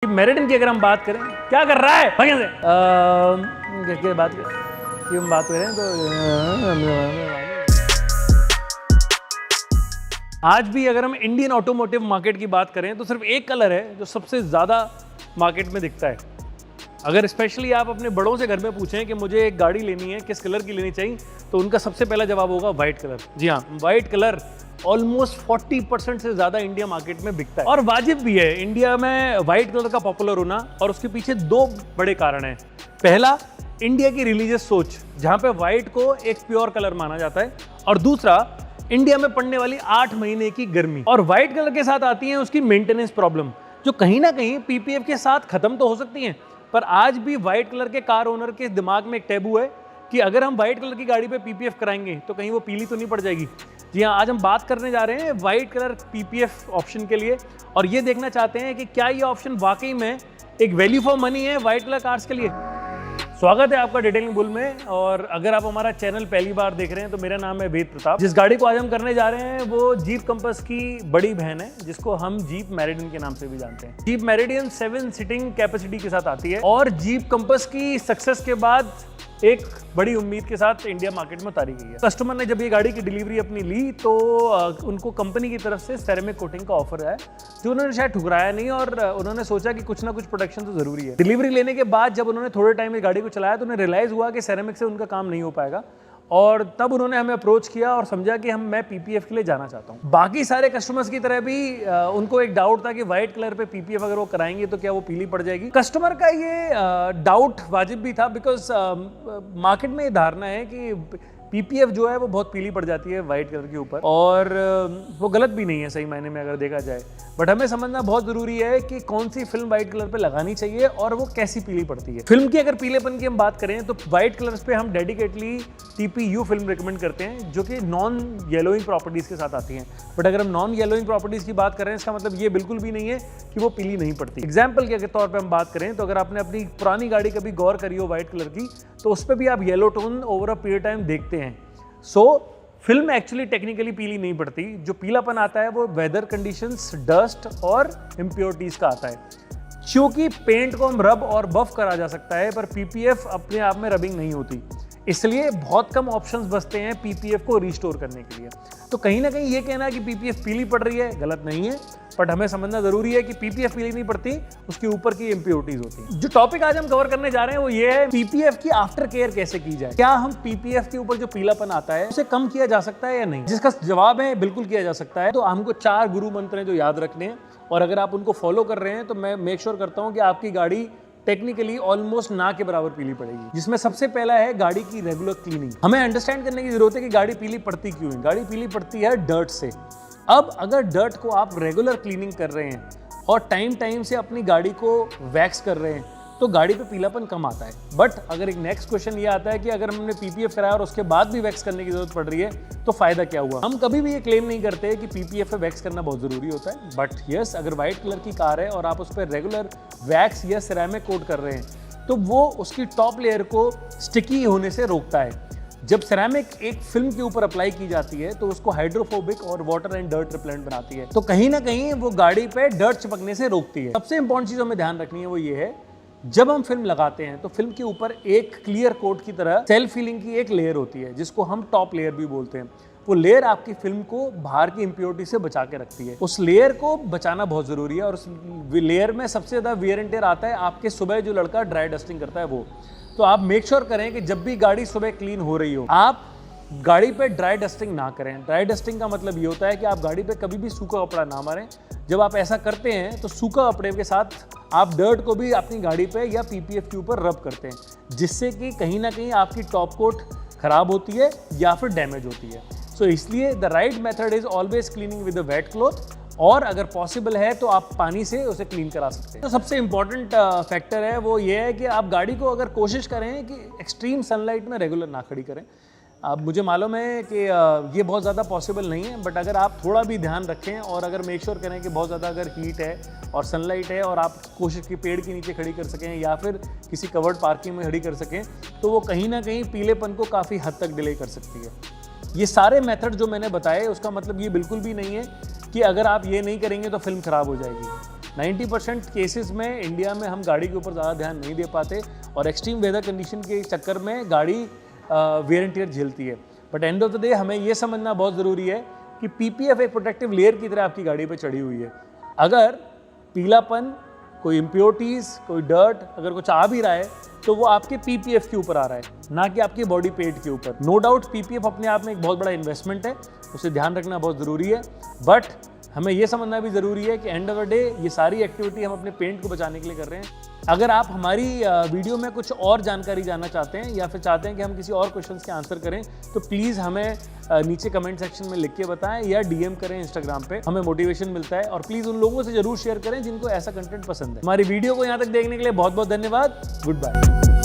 Meridian की अगर हम बात करें, क्या कर रहा है भैया से क्या बात कर हम बात करें तो आज भी अगर हम इंडियन ऑटोमोटिव मार्केट की बात करें तो सिर्फ एक कलर है जो सबसे ज़्यादा मार्केट में दिखता है। अगर स्पेशली आप अपने बड़ों से घर में पूछें कि मुझे एक गाड़ी लेनी है, किस कलर की लेनी चाहिए, तो उनका सबसे पहला जवाब होगा वाइट कलर। जी हाँ, वाइट कलर ऑलमोस्ट 40% से ज़्यादा इंडिया मार्केट में बिकता है और वाजिब भी है। इंडिया में वाइट कलर का पॉपुलर होना और उसके पीछे दो बड़े कारण हैं। पहला, इंडिया की रिलीजियस सोच, जहाँ पे वाइट को एक प्योर कलर माना जाता है, और दूसरा, इंडिया में पड़ने वाली 8 महीने की गर्मी। और वाइट कलर के साथ आती है उसकी मेंटेनेंस प्रॉब्लम, जो कहीं ना कहीं पीपीएफ के साथ खत्म तो हो सकती हैं, पर आज भी वाइट कलर के कार ओनर के दिमाग में एक टैबू है कि अगर हम वाइट कलर की गाड़ी पे पीपीएफ कराएंगे तो कहीं वो पीली तो नहीं पड़ जाएगी। जी हाँ, आज हम बात करने जा रहे हैं वाइट कलर पीपीएफ ऑप्शन के लिए, और ये देखना चाहते हैं कि क्या ये ऑप्शन वाकई में एक वैल्यू फॉर मनी है वाइट कलर कार्स के लिए। स्वागत है आपका डिटेलिंग बुल में, और अगर आप हमारा चैनल पहली बार देख रहे हैं तो मेरा नाम है वेद प्रताप। जिस गाड़ी को आज हम करने जा रहे हैं वो जीप कंपास की बड़ी बहन है, जिसको हम जीप मेरिडियन के नाम से भी जानते हैं। जीप मेरिडियन 7 सीटिंग कैपेसिटी के साथ आती है और जीप कंपास की सक्सेस के बाद एक बड़ी उम्मीद के साथ इंडिया मार्केट में उतारी गई है। कस्टमर ने जब ये गाड़ी की डिलीवरी अपनी ली तो उनको कंपनी की तरफ से सेरेमिक कोटिंग का ऑफर आया, जो उन्होंने शायद ठुकराया नहीं, और उन्होंने सोचा कि कुछ ना कुछ प्रोटेक्शन तो जरूरी है। डिलीवरी लेने के बाद जब उन्होंने थोड़े टाइम में गाड़ी को चलाया तो उन्हें रियलाइज हुआ कि सेरेमिक से उनका काम नहीं हो पाएगा, और तब उन्होंने हमें अप्रोच किया और समझा कि मैं पीपीएफ के लिए जाना चाहता हूँ। बाकी सारे कस्टमर्स की तरह भी उनको एक डाउट था कि वाइट कलर पे पीपीएफ अगर वो कराएंगे तो क्या वो पीली पड़ जाएगी। कस्टमर का ये डाउट वाजिब भी था, बिकॉज मार्केट में ये धारणा है कि पीपीएफ जो है वो बहुत पीली पड़ जाती है वाइट कलर के ऊपर, और वो गलत भी नहीं है सही मायने में अगर देखा जाए। बट हमें समझना बहुत जरूरी है कि कौन सी फिल्म वाइट कलर पे लगानी चाहिए और वो कैसी पीली पड़ती है। फिल्म की अगर पीलेपन की हम बात करें तो वाइट कलर्स पे हम डेडिकेटली टीपीयू फिल्म रिकमेंड करते हैं, जो कि नॉन येलोइंग प्रॉपर्टीज के साथ आती हैं। बट अगर हम नॉन येलोइंग प्रॉपर्टीज की बात करें, इसका मतलब ये बिल्कुल भी नहीं है कि वो पीली नहीं पड़ती। एग्जाम्पल के तौर पर हम बात करें तो अगर आपने अपनी पुरानी गाड़ी कभी गौर करी हो वाइट कलर की, तो उस पर भी आप yellow tone over a period time देखते हैं। फिल्म एक्चुअली टेक्निकली पीली नहीं पड़ती। जो पीलापन आता है वो वेदर कंडीशंस, डस्ट और इम्प्योरिटीज का आता है। क्योंकि पेंट को हम रब और बफ करा जा सकता है, पर पीपीएफ अपने आप में रबिंग नहीं होती, इसलिए बहुत कम ऑप्शंस बचते हैं पीपीएफ को रिस्टोर करने के लिए। तो कहीं ना कहीं ये कहना कि पीपीएफ पीली पड़ रही है गलत नहीं है, बट हमें समझना जरूरी है कि पीपीएफ पीली नहीं पड़ती, उसके ऊपर की इम्प्योरिटीज होती हैं। जो टॉपिक आज हम कवर करने जा रहे हैं वो ये है, पीपीएफ की आफ्टर केयर कैसे की जाए। क्या हम पीपीएफ के ऊपर जो पीलापन आता है उसे कम किया जा सकता है या नहीं? जिसका जवाब है बिल्कुल किया जा सकता है। तो हमको 4 गुरु मंत्र हैं जो याद रखने हैं, और अगर आप उनको फॉलो कर रहे हैं तो मैं मेक श्योर करता हूं कि आपकी गाड़ी टेक्निकली ऑलमोस्ट ना के बराबर पीली पड़ेगी। जिसमें सबसे पहला है गाड़ी की रेगुलर क्लीनिंग। हमें अंडरस्टैंड करने की जरूरत है कि गाड़ी पीली पड़ती क्यों है। गाड़ी पीली पड़ती है डर्ट से। अब अगर डर्ट को आप रेगुलर क्लीनिंग कर रहे हैं और टाइम से अपनी गाड़ी को वैक्स कर रहे हैं तो गाड़ी पे पीलापन कम आता है। बट अगर एक नेक्स्ट क्वेश्चन ये आता है कि अगर हमने पीपीएफ कराया और उसके बाद भी वैक्स करने की जरूरत पड़ रही है तो फायदा क्या हुआ। हम कभी भी ये क्लेम नहीं करते कि पीपीएफ पे वैक्स करना बहुत जरूरी होता है, बट यस, अगर व्हाइट कलर की कार है और आप उस पर रेगुलर वैक्स या सिरेमिक कोट कर रहे हैं तो वो उसकी टॉप लेयर को स्टिकी होने से रोकता है। जब सिरेमिक एक फिल्म के ऊपर अप्लाई की जाती है तो उसको हाइड्रोफोबिक और वाटर एंड डर्ट रिपेलेंट बनाती है, तो कहीं ना कहीं वो गाड़ी पे डर्ट चिपकने से रोकती है। सबसे इंपॉर्टेंट चीज हमें ध्यान रखनी है वो ये है, जब हम फिल्म लगाते हैं तो फिल्म के ऊपर एक क्लियर कोट की तरह सेल्फ फीलिंग की एक लेयर होती है, जिसको हम टॉप लेयर भी बोलते हैं। वो लेयर आपकी फिल्म को बाहर की इंप्योरिटी से बचा के रखती है। उस लेयर को बचाना बहुत जरूरी है, और उस लेयर में सबसे ज्यादा वियर एंड टेयर आता है आपके सुबह जो लड़का ड्राई डस्टिंग करता है वो। तो आप मेक श्योर करें कि जब भी गाड़ी सुबह क्लीन हो रही हो आप गाड़ी पे ड्राई डस्टिंग ना करें। ड्राई डस्टिंग का मतलब ये होता है कि आप गाड़ी पे कभी भी सूखा कपड़ा ना मारें। जब आप ऐसा करते हैं तो सूखा कपड़े के साथ आप डर्ट को भी अपनी गाड़ी पे या पीपीएफ के ऊपर रब करते हैं, जिससे कि कहीं ना कहीं आपकी टॉप कोट खराब होती है या फिर डैमेज होती है। सो इसलिए the right method is always cleaning with a wet cloth, और अगर पॉसिबल है तो आप पानी से उसे क्लीन करा सकते हैं। तो सबसे इंपॉर्टेंट फैक्टर है वो ये है कि आप गाड़ी को अगर कोशिश करें कि एक्सट्रीम सनलाइट में रेगुलर ना खड़ी करें। अब मुझे मालूम है कि ये बहुत ज़्यादा पॉसिबल नहीं है, बट अगर आप थोड़ा भी ध्यान रखें और अगर मेक श्योर करें कि बहुत ज़्यादा अगर हीट है और सनलाइट है और आप कोशिश की पेड़ के नीचे खड़ी कर सकें या फिर किसी कवर्ड पार्किंग में खड़ी कर सकें, तो वो कहीं ना कहीं पीलेपन को काफ़ी हद तक डिले कर सकती है। ये सारे मेथड जो मैंने बताए उसका मतलब ये बिल्कुल भी नहीं है कि अगर आप ये नहीं करेंगे तो फिल्म खराब हो जाएगी। 90% केसेस में इंडिया में हम गाड़ी के ऊपर ज़्यादा ध्यान नहीं दे पाते और एक्सट्रीम वेदर कंडीशन के चक्कर में गाड़ी वेयर एंड टियर झेलती है। But end of the day हमें ये समझना बहुत ज़रूरी है कि पीपीएफ एक प्रोटेक्टिव लेयर की तरह आपकी गाड़ी पे चढ़ी हुई है। अगर पीलापन, कोई इम्प्योरिटीज़, कोई डर्ट अगर कुछ आ भी रहा है तो वो आपके पीपीएफ के ऊपर आ रहा है, ना कि आपकी बॉडी पेंट के ऊपर। नो डाउट पीपीएफ अपने आप में एक बहुत बड़ा इन्वेस्टमेंट है, उसे ध्यान रखना बहुत ज़रूरी है। बट हमें ये समझना भी ज़रूरी है कि एंड ऑफ द डे ये सारी एक्टिविटी हम अपने पेंट को बचाने के लिए कर रहे हैं। अगर आप हमारी वीडियो में कुछ और जानकारी जानना चाहते हैं या फिर चाहते हैं कि हम किसी और क्वेश्चंस के आंसर करें तो प्लीज़ हमें नीचे कमेंट सेक्शन में लिख के बताएं या डीएम करें इंस्टाग्राम पे, हमें मोटिवेशन मिलता है। और प्लीज़ उन लोगों से ज़रूर शेयर करें जिनको ऐसा कंटेंट पसंद है। हमारी वीडियो को यहाँ तक देखने के लिए बहुत बहुत धन्यवाद। Good bye.